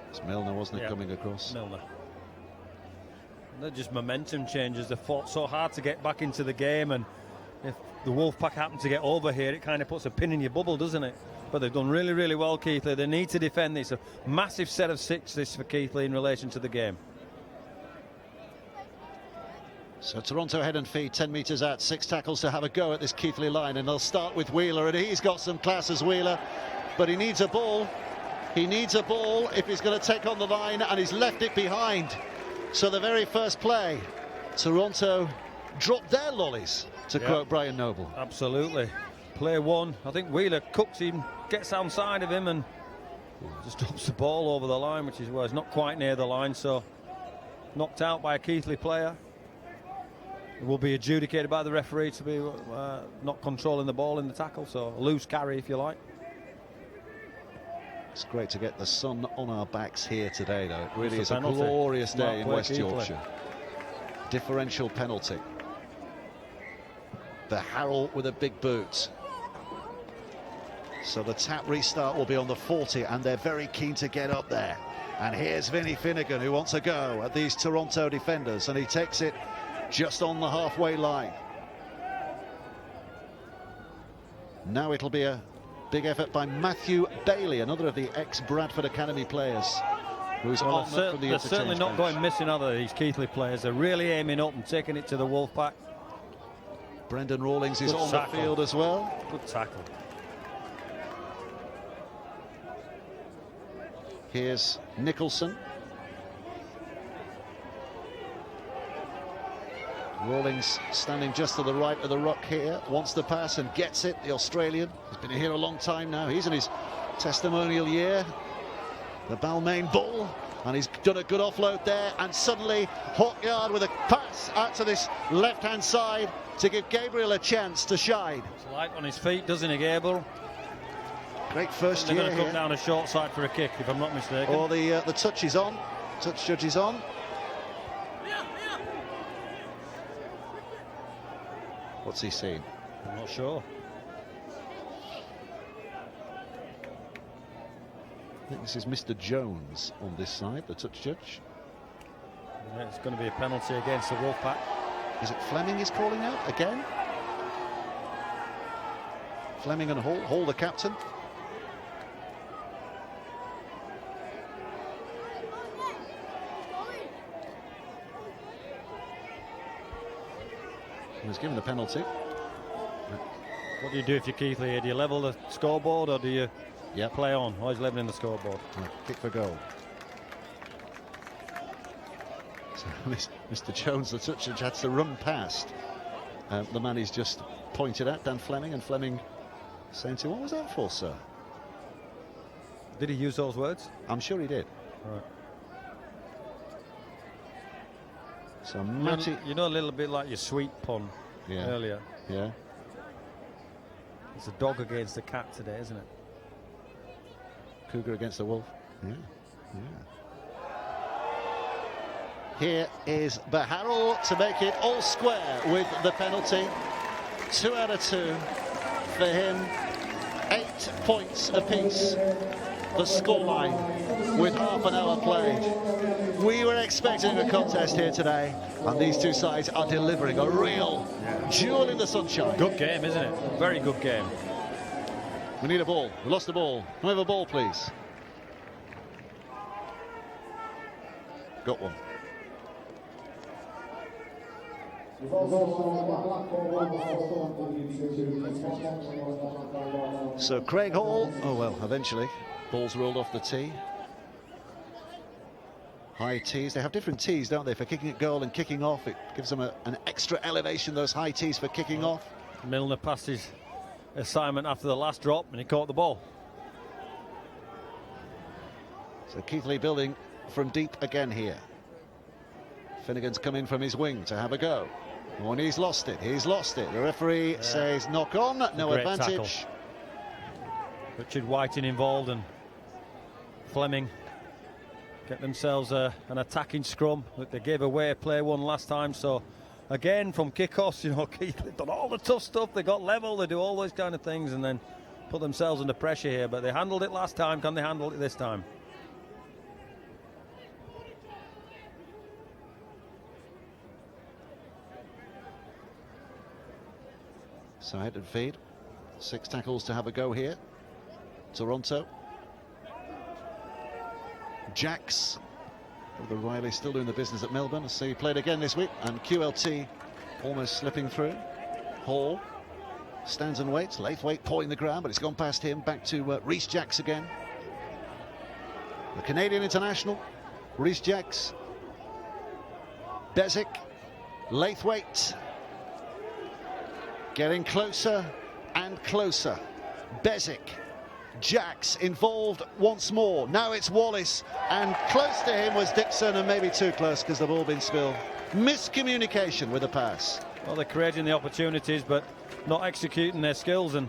It's Milner, wasn't it, coming across? Milner. They're just momentum changes. They fought so hard to get back into the game, and if the Wolfpack happen to get over here, it kind of puts a pin in your bubble, doesn't it? But they've done really, really well, Keighley. They need to defend this. A massive set of 6 this for Keighley in relation to the game. So Toronto head and feet, 10 metres out, 6 tackles to have a go at this Keighley line, and they'll start with Wheeler, and he's got some class as Wheeler, but he needs a ball. He needs a ball if he's going to take on the line, and he's left it behind. So the very first play, Toronto dropped their lollies, to quote Brian Noble. Absolutely. Play 1, I think Wheeler cooks him, gets outside of him, and just drops the ball over the line, which is where it's not quite near the line, so knocked out by a Keighley player. It will be adjudicated by the referee to be not controlling the ball in the tackle, so a loose carry if you like. It's great to get the sun on our backs here today, though. It really is a penalty. glorious day in Play, West Keighley. Yorkshire. Differential penalty. The Harrell with a big boot. So the tap restart will be on the 40, and they're very keen to get up there. And here's Vinnie Finnegan, who wants a go at these Toronto defenders, and he takes it just on the halfway line. Now it'll be a big effort by Matthew Bailey, another of the ex-Bradford Academy players, who's on from the They're interchange certainly not bench. going missing, are they, these Keighley players? They're really aiming up and taking it to the Wolfpack. Brendan Rawlings is Good on tackle. the field as well. Good tackle. Here's Nicholson. Rawlings standing just to the right of the ruck here, wants the pass and gets it. The Australian, he's been here a long time now. He's in his testimonial year. The Balmain Bull, and he's done a good offload there, and suddenly Hawkyard with a pass out to this left-hand side to give Gabriel a chance to shine. It's light on his feet, doesn't he, Gabriel? Great first They're year going to come here. down a short side for a kick, if I'm not mistaken. Or the touch is on. Touch judge is on. What's he seen? I'm not sure. I think this is Mr. Jones on this side, the touch judge. Yeah, it's going to be a penalty against the Wolfpack. Is it Fleming is calling out again? Fleming and Hall. Hall the captain. He was given a penalty. What do you do if you're Keighley here? Do you level the scoreboard, or do you play on? Always leveling the scoreboard. Kick for goal. So Mr. Jones, the touch judge, had to run past the man he's just pointed at, Dan Fleming, and Fleming saying to him, "What was that for, sir?" Did he use those words? I'm sure he did. Right. So Matty, You know a little bit like your sweet pun Yeah. earlier. yeah. It's a dog against a cat today, isn't it? Cougar against the Wolf. Yeah, yeah. Here is Baharrel to make it all square with the penalty. 2 out of 2 for him. 8 points apiece. The scoreline with half an hour played. We were expecting a contest here today, and these two sides are delivering a real jewel in the sunshine. Good game, isn't it? Very good game. We need a ball. We lost the ball. Can we have a ball, please? Got one. So Craig Hall, oh well, eventually, ball's rolled off the tee. High tees, they have different tees, don't they, for kicking at goal and kicking off. It gives them an extra elevation, those high tees for kicking off. Milner passed his assignment after the last drop, and he caught the ball. So Keighley building from deep again here. Finnegan's come in from his wing to have a go. Oh, and he's lost it. He's lost it. The referee says knock on, no advantage. Tackle. Richard Whiting involved and Fleming get themselves an attacking scrum. They gave away play one last time, so again from kickoffs, you know, they've done all the tough stuff. They got level, they do all those kind of things, and then put themselves under pressure here. But they handled it last time. Can they handle it this time? Side and feed. 6 tackles to have a go here. Toronto. Jacks. The Riley still doing the business at Melbourne. So he played again this week. And QLT almost slipping through. Hall stands and waits. Laithwaite pawing the ground, but it's gone past him. Back to Rhys Jacks again. The Canadian international. Rhys Jacks. Bezic. Laithwaite. Getting closer and closer. Bezic. Jacks involved once more. Now it's Wallace, and close to him was Dixon, and maybe too close because they've all been spilled. Miscommunication with the pass. Well, they're creating the opportunities but not executing their skills, and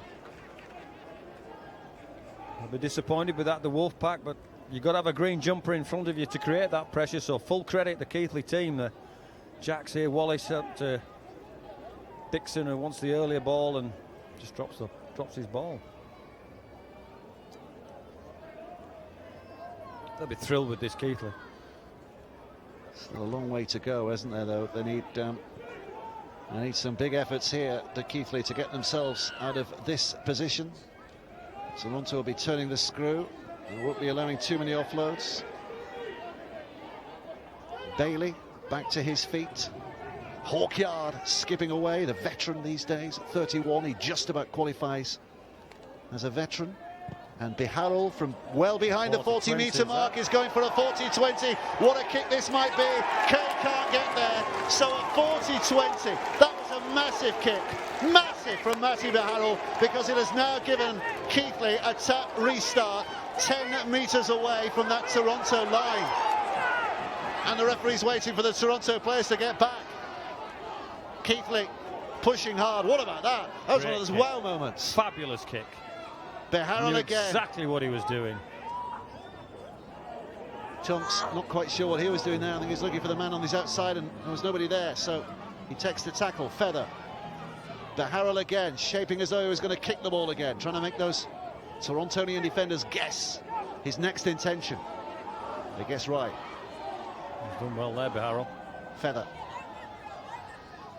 I'll be disappointed with that, the Wolfpack, but you've got to have a green jumper in front of you to create that pressure, so full credit the Keighley team. The Jacks here, Wallace up to Dixon, who wants the earlier ball and just drops his ball. They'll be thrilled with this, Keighley. Still a long way to go, isn't there, though? They need some big efforts here, the Keighley, to get themselves out of this position. Toronto will be turning the screw. They won't be allowing too many offloads. Bailey back to his feet. Hawkyard skipping away, the veteran these days at 31. He just about qualifies as a veteran. And Biharul from well behind the 40-metre mark is going for a 40-20. What a kick this might be. Kay can't get there. So at 40-20, that was a massive kick. Massive from Matty Biharul, because it has now given Keighley a tap restart 10 metres away from that Toronto line. And the referee's waiting for the Toronto players to get back. Keighley pushing hard. What about that? That was one of those wow moments. Fabulous kick. Biharul again. Exactly what he was doing. Tonks not quite sure what he was doing there. I think he's looking for the man on his outside, and there was nobody there, so he takes the tackle. Feather. Biharul again, shaping as though he was going to kick the ball again, trying to make those Torontonian defenders guess his next intention. They guess right. He's done well there, Biharul. Feather.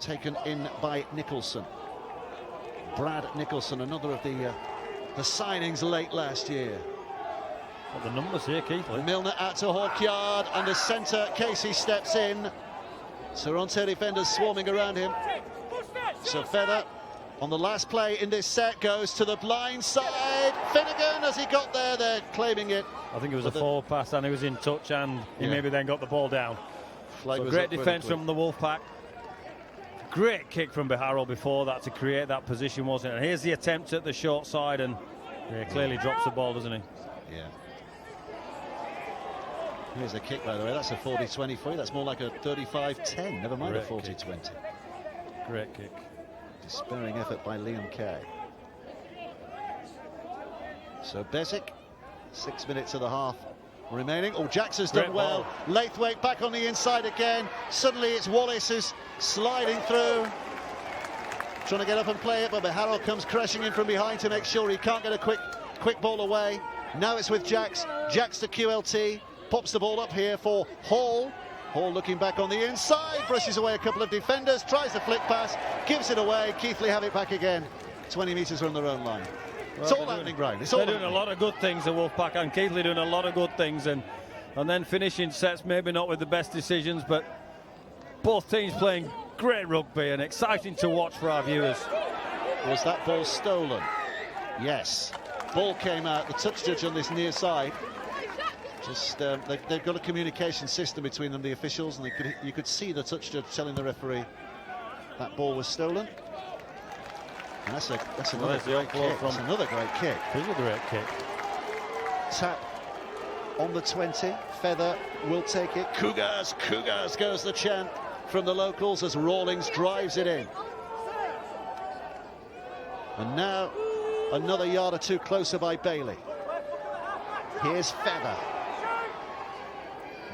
Taken in by Nicholson. Brad Nicholson, another of the signings late last year. Got the numbers here, Keighley. Milner out to Hawkyard, and the centre, Casey, steps in. Toronto defenders swarming around him. So Feather, on the last play in this set, goes to the blind side. Finnegan, as he got there, they're claiming it. I think it was a forward pass, and he was in touch, and he maybe then got the ball down. So great defence from the Wolfpack. Great kick from Biharul before that to create that position, wasn't it? And here's the attempt at the short side, and he clearly drops the ball, doesn't he? Yeah. Here's a kick, by the way. That's a 40-20 for you. That's more like a 35-10. Never mind a 40-20. Great kick. Despairing effort by Liam Kay. So Bezic, 6 minutes of the half remaining. Oh, Jackson's done well. Laithwaite back on the inside again. Suddenly it's Wallace who's sliding through, trying to get up and play it, but Biharul comes crashing in from behind to make sure he can't get a quick ball away. Now it's with Jacks. Jacks to QLT. Pops the ball up here for Hall. Hall looking back on the inside, brushes away a couple of defenders, tries the flick pass, gives it away. Keighley have it back again. 20 metres from their own line. Well, it's all landing ground. They're doing a lot of good things, the Wolfpack, and Keighley doing a lot of good things, and then finishing sets, maybe not with the best decisions, but both teams playing great rugby and exciting to watch for our viewers. Was that ball stolen? Yes. Ball came out. The touch judge on this near side. Just they've got a communication system between them, the officials, and you could see the touch judge telling the referee that ball was stolen. And that's another great kick. That's another great kick. It is a great kick. Tap on the 20. Feather will take it. Cougars, Cougars goes the chant from the locals as Rawlings drives it in. And now another yard or two closer by Bailey. Here's Feather.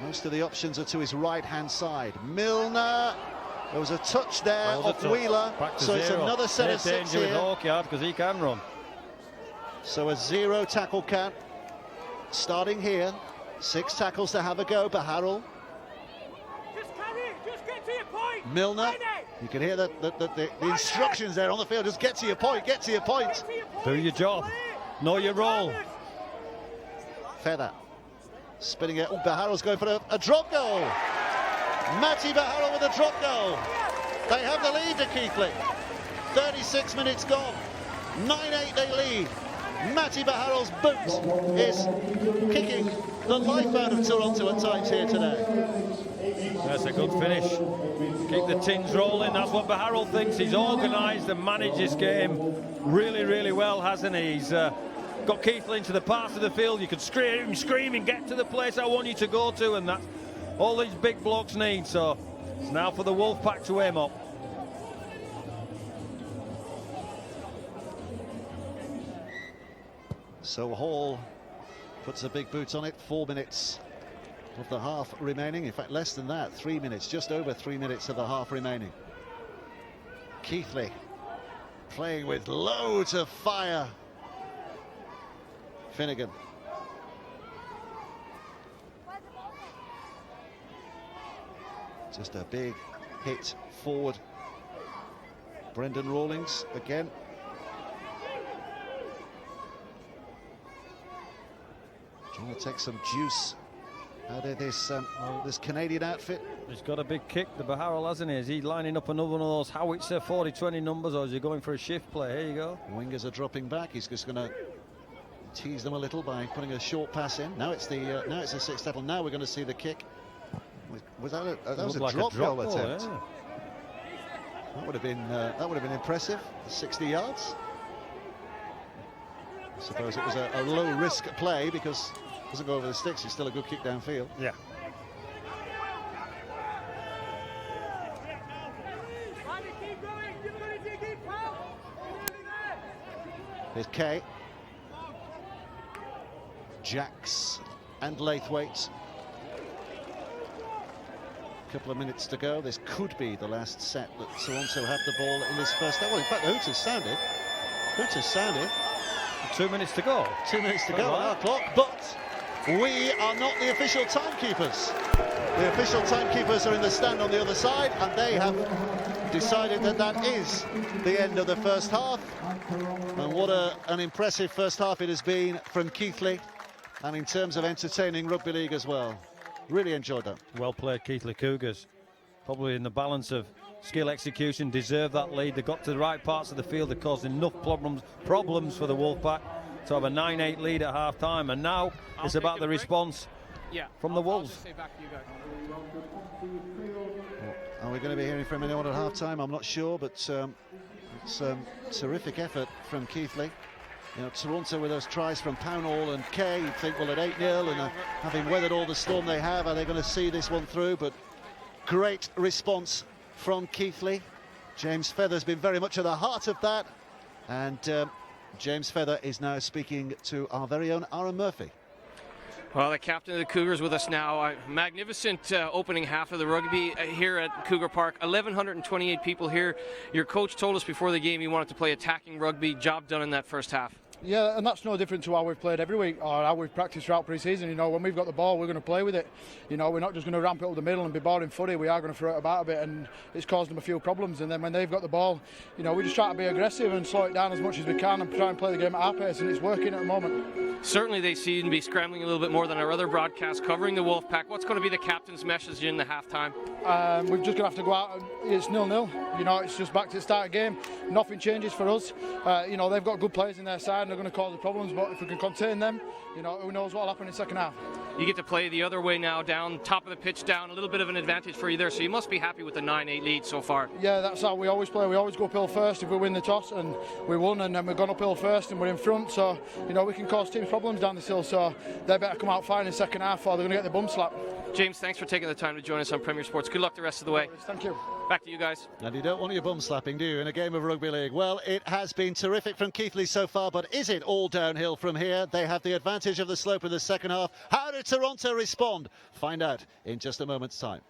Most of the options are to his right-hand side. Milner. There was a touch there of Wheeler, so it's another set of 6 here. Because he can run. So a 0 tackle count starting here. 6 tackles to have a go. Baharul. Just carry it, just get to your point. Milner. You can hear the instructions there on the field. Just get to your point, get to your point. Do your job. Know your role. Feather. Spinning it. Oh, Baharul's going for a drop goal. Matty Baharul with a drop goal. They have the lead to Keighley. 36 minutes gone. 9-8 they lead. Matty Baharul's boot is kicking the life out of Toronto at times here today. That's a good finish. Keep the tins rolling. That's what Baharul thinks. He's organised and managed his game really, really well, hasn't he? He's got Keighley into the parts of the field you could scream and get to the place I want you to go to, and that's all these big blokes need. So it's now for the Wolfpack to aim up. So Hall puts a big boot on it. 4 minutes of the half remaining. In fact, less than that. 3 minutes, just over 3 minutes of the half remaining. Keighley playing with loads of fire. Finnegan. Just a big hit forward. Brendan Rawlings again. Trying to take some juice out of this Canadian outfit. He's got a big kick, the Baharul, hasn't he? Is he lining up another one of those howitzer 40-20 numbers, or is he going for a shift play? Here you go. Wingers are dropping back. He's just going to tease them a little by putting a short pass in. Now it's the 6 tackle. Now we're going to see the kick. Was that was a like drop goal attempt? Yeah. That would have been impressive. 60 yards. I suppose it was a low risk play because it doesn't go over the sticks. It's still a good kick downfield. Yeah. Here's Kay. Jacks and Laithwaite. A couple of minutes to go. This could be the last set that Toronto have the ball in this first. Well, in fact, the hooters sounded. 2 minutes to go. 2 minutes to go on our clock, but we are not the official timekeepers. The official timekeepers are in the stand on the other side, and they have decided that that is the end of the first half. And what an impressive first half it has been from Keighley, and in terms of entertaining rugby league as well. Really enjoyed that. Well played, Keighley Cougars. Probably in the balance of skill execution, deserved that lead. They got to the right parts of the field. They caused enough problems for the Wolfpack to have a 9-8 lead at half-time. And now it's about the response from the Wolves. Are we going to be hearing from anyone at half-time? I'm not sure, but it's terrific effort from Keighley. You know, Toronto with those tries from Pownall and Kay, you'd think, well, at 8-0 and having weathered all the storm they have, are they going to see this one through? But great response from Keighley. James Feather's been very much at the heart of that, and James Feather is now speaking to our very own Aaron Murphy. Well, the captain of the Cougars with us now. Magnificent opening half of the rugby here at Cougar Park. 1,128 people here. Your coach told us before the game he wanted to play attacking rugby. Job done in that first half. Yeah, and that's no different to how we've played every week or how we've practiced throughout pre-season. You know, when we've got the ball, we're going to play with it. You know, we're not just going to ramp it up the middle and be boring footy. We are going to throw it about a bit, and it's caused them a few problems. And then when they've got the ball, you know, we just try to be aggressive and slow it down as much as we can and try and play the game at our pace, and it's working at the moment. Certainly they seem to be scrambling a little bit more than our other broadcasts covering the Wolfpack. What's going to be the captain's message in the halftime? We're just going to have to go out. It's 0-0. You know, it's just back to the start of the game. Nothing changes for us. You know, they've got good players in their side, and they're going to cause the problems. But if we can contain them, you know, who knows what will happen in the second half. You get to play the other way now, down top of the pitch, down a little bit of an advantage for you there. So you must be happy with the 9-8 lead so far. Yeah, that's how we always play. We always go uphill first if we win the toss, and we won, and then we've gone uphill first and we're in front. So, you know, we can cause teams problems down this hill. So they better come out firing in the second half or they're going to get the bum slap. James, thanks for taking the time to join us on Premier Sports. Good luck the rest of the way. Thank you. Back to you guys. And you don't want your bum slapping, do you, in a game of rugby league? Well, it has been terrific from Keighley so far, but is it all downhill from here? They have the advantage of the slope in the second half. How did Toronto respond? Find out in just a moment's time.